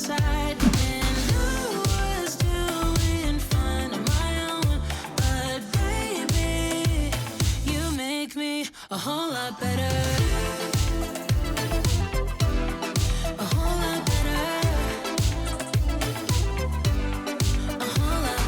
side. And I was doing fine on my own, but baby, you make me a whole lot better. A whole lot better. A whole lot better. A whole lot.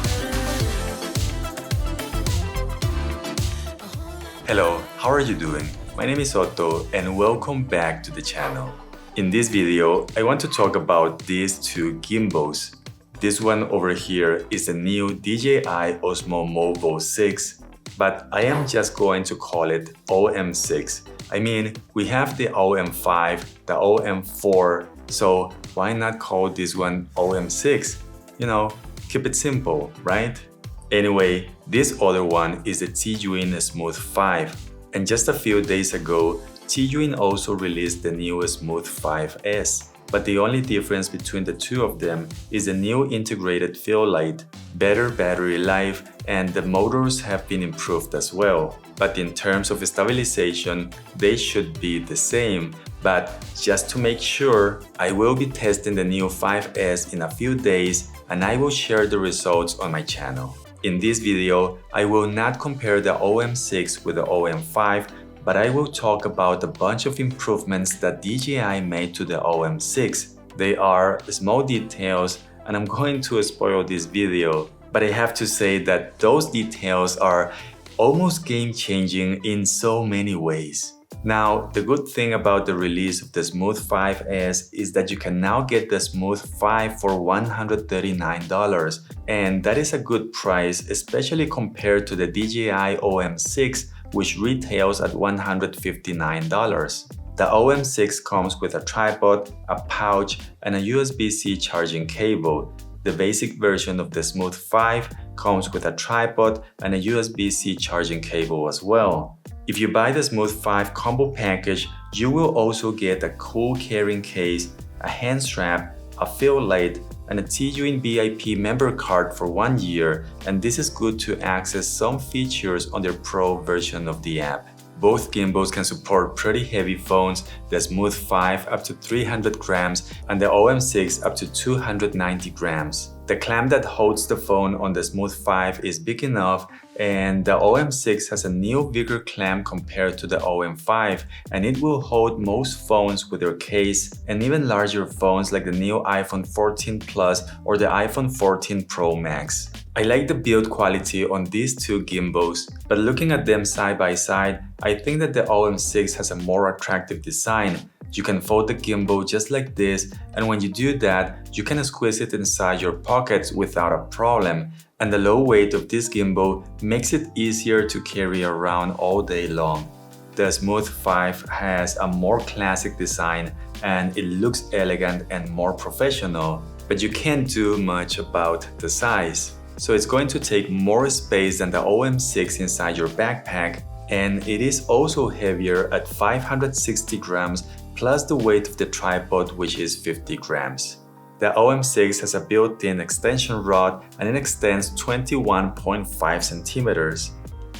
Hello, how are you doing? My name is Otto and welcome back to the channel. In this video, I want to talk about these two gimbals. This one over here is the new DJI Osmo Mobile 6, but I am just going to call it OM6. I mean, we have the OM5, the OM4, so why not call this one OM6? You know, keep it simple, right? Anyway, this other one is the Zhiyun Smooth 5. And just a few days ago, Zhiyun also released the new Smooth 5S. But the only difference between the two of them is the new integrated fill light, better battery life, and the motors have been improved as well. But in terms of stabilization, they should be the same. But just to make sure, I will be testing the new 5S in a few days and I will share the results on my channel. In this video, I will not compare the OM6 with the OM5, but I will talk about a bunch of improvements that DJI made to the OM6. They are small details and I'm going to spoil this video, but I have to say that those details are almost game-changing in so many ways. Now, the good thing about the release of the Smooth 5S is that you can now get the Smooth 5 for $139, and that is a good price, especially compared to the DJI OM6, which retails at $159. The OM6 comes with a tripod, a pouch, and a USB-C charging cable. The basic version of the Smooth 5 comes with a tripod and a USB-C charging cable as well. If you buy the Smooth 5 combo package, you will also get a cool carrying case, a hand strap, a fill light, and a Zhiyun VIP member card for 1 year, and this is good to access some features on their Pro version of the app. Both gimbals can support pretty heavy phones, the Smooth 5 up to 300 grams and the OM6 up to 290 grams. The clamp that holds the phone on the Smooth 5 is big enough, and the OM6 has a new bigger clamp compared to the OM5, and it will hold most phones with their case and even larger phones like the new iPhone 14 Plus or the iPhone 14 Pro Max. I like the build quality on these two gimbals, but looking at them side by side, I think that the OM6 has a more attractive design. You can fold the gimbal just like this, and when you do that, you can squeeze it inside your pockets without a problem. And the low weight of this gimbal makes it easier to carry around all day long. The Smooth 5 has a more classic design and it looks elegant and more professional, but you can't do much about the size. So it's going to take more space than the OM6 inside your backpack, and it is also heavier at 560 grams plus the weight of the tripod, which is 50 grams. The OM6 has a built-in extension rod and it extends 21.5 centimeters.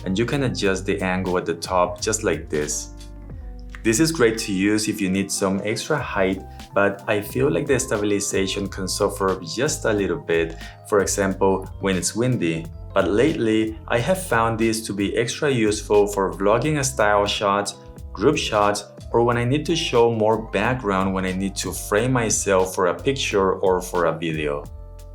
And you can adjust the angle at the top just like this. This is great to use if you need some extra height, but I feel like the stabilization can suffer just a little bit, for example, when it's windy. But lately, I have found this to be extra useful for vlogging style shots, group shots, or when I need to show more background when I need to frame myself for a picture or for a video.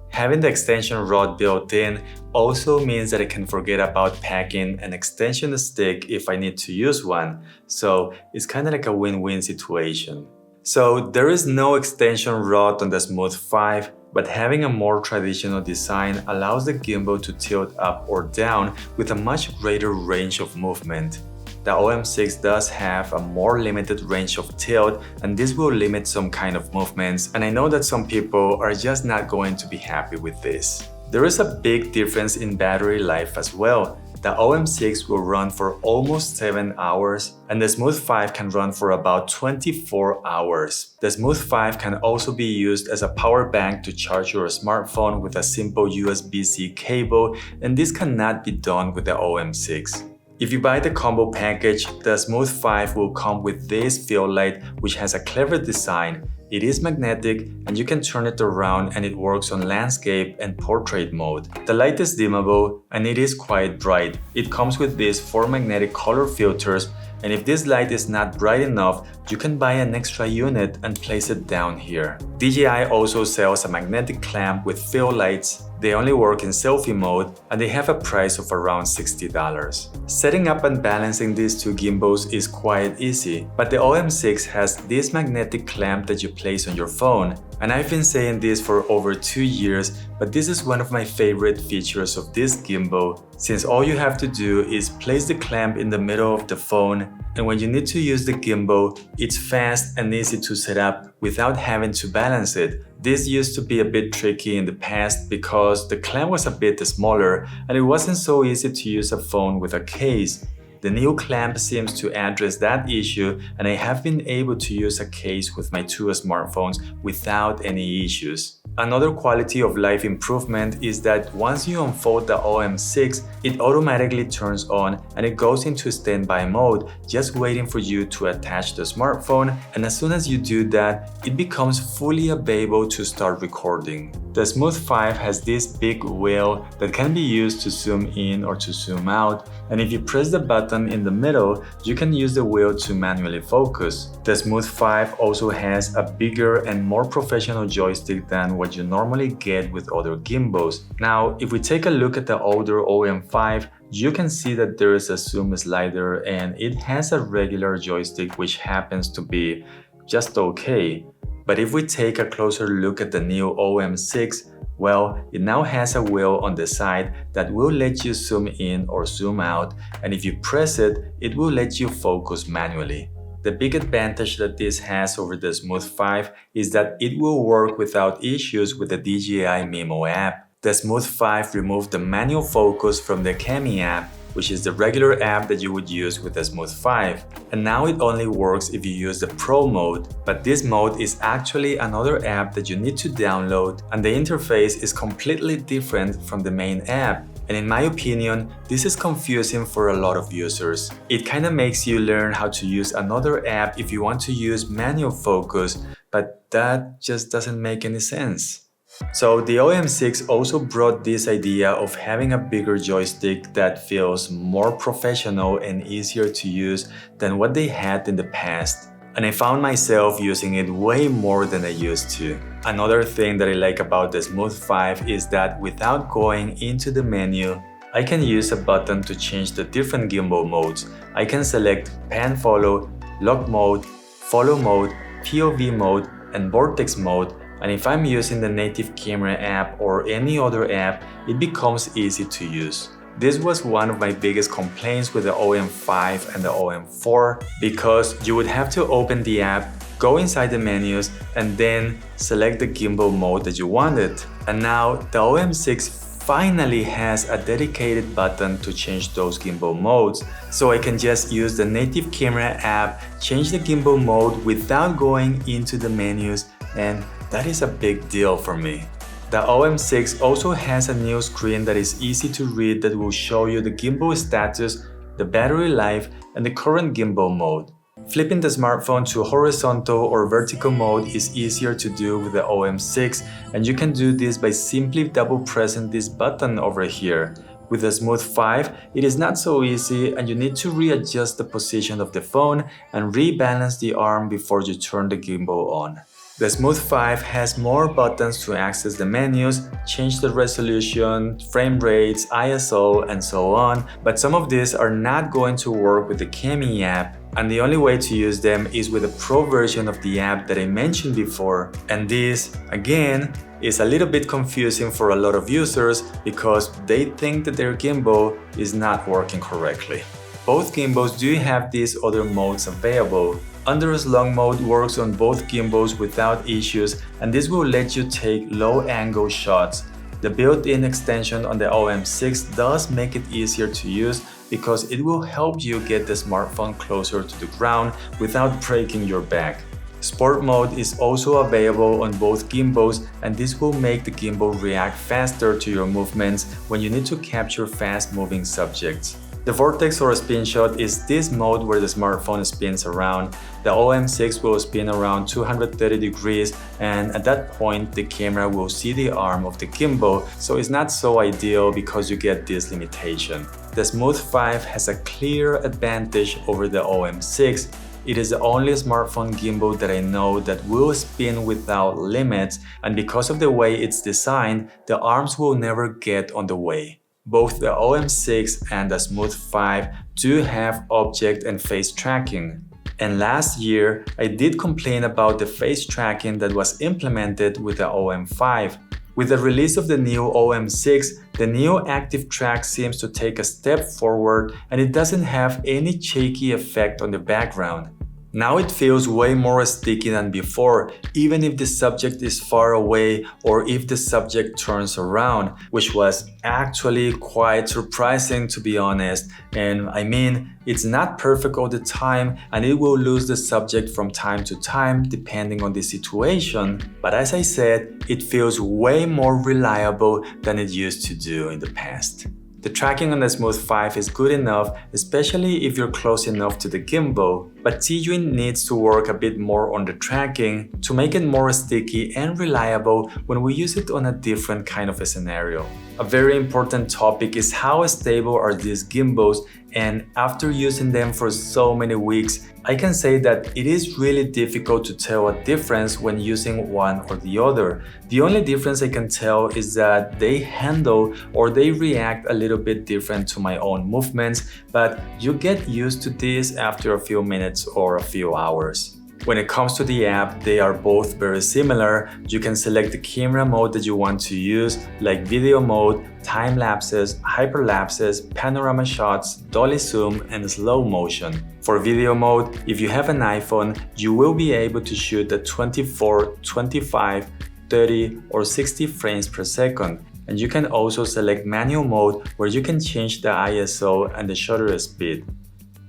Having the extension rod built in also means that I can forget about packing an extension stick if I need to use one, so it's kind of like a win-win situation. So there is no extension rod on the Smooth 5, but having a more traditional design allows the gimbal to tilt up or down with a much greater range of movement. The OM6 does have a more limited range of tilt, and this will limit some kind of movements, and I know that some people are just not going to be happy with this. There is a big difference in battery life as well. The OM6 will run for almost 7 hours, and the Smooth 5 can run for about 24 hours. The Smooth 5 can also be used as a power bank to charge your smartphone with a simple USB-C cable, and this cannot be done with the OM6. If you buy the combo package, the Smooth 5 will come with this fill light, which has a clever design. It is magnetic and you can turn it around and it works on landscape and portrait mode. The light is dimmable and it is quite bright. It comes with these 4 magnetic color filters, and if this light is not bright enough, you can buy an extra unit and place it down here. DJI also sells a magnetic clamp with fill lights. They only work in selfie mode and they have a price of around $60. Setting up and balancing these two gimbals is quite easy, but the OM6 has this magnetic clamp that you place on your phone. And I've been saying this for over 2 years, but this is one of my favorite features of this gimbal, since all you have to do is place the clamp in the middle of the phone, and when you need to use the gimbal, it's fast and easy to set up without having to balance it. This used to be a bit tricky in the past because the clamp was a bit smaller and it wasn't so easy to use a phone with a case. The new clamp seems to address that issue, and I have been able to use a case with my 2 smartphones without any issues. Another quality of life improvement is that once you unfold the OM6, it automatically turns on and it goes into standby mode, just waiting for you to attach the smartphone, and as soon as you do that, it becomes fully available to start recording. The Smooth 5 has this big wheel that can be used to zoom in or to zoom out, and if you press the button in the middle, you can use the wheel to manually focus. The Smooth 5 also has a bigger and more professional joystick than what you normally get with other gimbals. Now, if we take a look at the older OM5, you can see that there is a zoom slider and it has a regular joystick which happens to be just okay. But if we take a closer look at the new OM6, well, it now has a wheel on the side that will let you zoom in or zoom out, and if you press it, it will let you focus manually. The big advantage that this has over the Smooth 5 is that it will work without issues with the DJI Mimo app. The Smooth 5 removed the manual focus from the Cami app, which is the regular app that you would use with the Smooth 5. And now it only works if you use the Pro mode, but this mode is actually another app that you need to download, and the interface is completely different from the main app. And in my opinion, this is confusing for a lot of users. It kinda makes you learn how to use another app if you want to use manual focus, but that just doesn't make any sense. So the OM6 also brought this idea of having a bigger joystick that feels more professional and easier to use than what they had in the past. And I found myself using it way more than I used to. Another thing that I like about the Smooth 5 is that without going into the menu, I can use a button to change the different gimbal modes. I can select pan follow, lock mode, follow mode, POV mode, and vortex mode. And if I'm using the native camera app or any other app, it becomes easy to use. This was one of my biggest complaints with the OM5 and the OM4 because you would have to open the app, go inside the menus, and then select the gimbal mode that you wanted. And now the OM6 finally has a dedicated button to change those gimbal modes, so I can just use the native camera app, change the gimbal mode without going into the menus, and that is a big deal for me. The OM6 also has a new screen that is easy to read that will show you the gimbal status, the battery life, and the current gimbal mode. Flipping the smartphone to horizontal or vertical mode is easier to do with the OM6, and you can do this by simply double pressing this button over here. With the Smooth 5, it is not so easy and you need to readjust the position of the phone and rebalance the arm before you turn the gimbal on. The Smooth 5 has more buttons to access the menus, change the resolution, frame rates, ISO, and so on, but some of these are not going to work with the Cami app, and the only way to use them is with a Pro version of the app that I mentioned before. And this, again, is a little bit confusing for a lot of users because they think that their gimbal is not working correctly. Both gimbals do have these other modes available. Unders long mode works on both gimbals without issues, and this will let you take low-angle shots. The built-in extension on the OM6 does make it easier to use because it will help you get the smartphone closer to the ground without breaking your back. Sport mode is also available on both gimbals, and this will make the gimbal react faster to your movements when you need to capture fast-moving subjects. The vortex or spin shot is this mode where the smartphone spins around. The OM6 will spin around 230 degrees, and at that point the camera will see the arm of the gimbal, so it's not so ideal because you get this limitation. The Smooth 5 has a clear advantage over the OM6. It is the only smartphone gimbal that I know that will spin without limits, and because of the way it's designed, the arms will never get on the way. Both the OM6 and the Smooth 5 do have object and face tracking. And last year, I did complain about the face tracking that was implemented with the OM5. With the release of the new OM6, the new active track seems to take a step forward and it doesn't have any shaky effect on the background. Now it feels way more sticky than before, even if the subject is far away or if the subject turns around, which was actually quite surprising to be honest. And I mean, it's not perfect all the time and it will lose the subject from time to time depending on the situation. But as I said, it feels way more reliable than it used to do in the past. The tracking on the Smooth 5 is good enough, especially if you're close enough to the gimbal, but Zhiyun needs to work a bit more on the tracking to make it more sticky and reliable when we use it on a different kind of a scenario. A very important topic is how stable are these gimbals, and after using them for so many weeks, I can say that it is really difficult to tell a difference when using one or the other. The only difference I can tell is that they handle or they react a little bit different to my own movements, but you get used to this after a few minutes or a few hours. When it comes to the app, they are both very similar. You can select the camera mode that you want to use, like video mode, time lapses, hyperlapses, panorama shots, dolly zoom, and slow motion. For video mode, if you have an iPhone, you will be able to shoot at 24, 25, 30, or 60 frames per second. And you can also select manual mode where you can change the ISO and the shutter speed.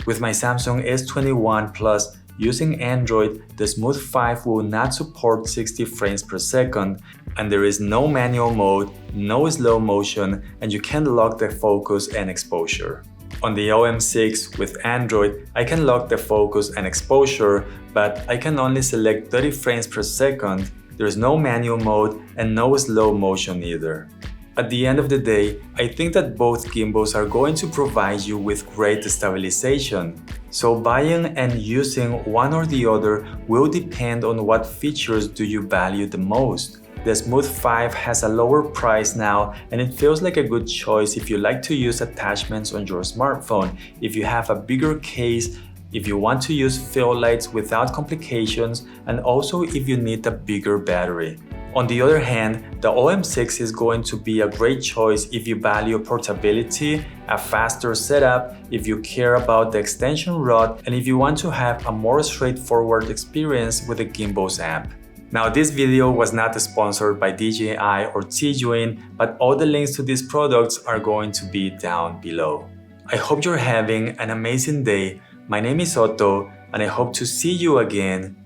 With my Samsung S21 Plus, using Android, the Smooth 5 will not support 60 frames per second, and there is no manual mode, no slow motion, and you can lock the focus and exposure. On the OM6 with Android, I can lock the focus and exposure, but I can only select 30 frames per second. There is no manual mode and no slow motion either. At the end of the day, I think that both gimbals are going to provide you with great stabilization. So buying and using one or the other will depend on what features do you value the most. The Smooth 5 has a lower price now and it feels like a good choice if you like to use attachments on your smartphone, if you have a bigger case, if you want to use fill lights without complications, and also if you need a bigger battery. On the other hand, the OM6 is going to be a great choice if you value portability, a faster setup, if you care about the extension rod, and if you want to have a more straightforward experience with the Gimbals app. Now, this video was not sponsored by DJI or Zhiyun, but all the links to these products are going to be down below. I hope you're having an amazing day. My name is Otto, and I hope to see you again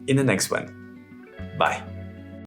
in the next one. Bye.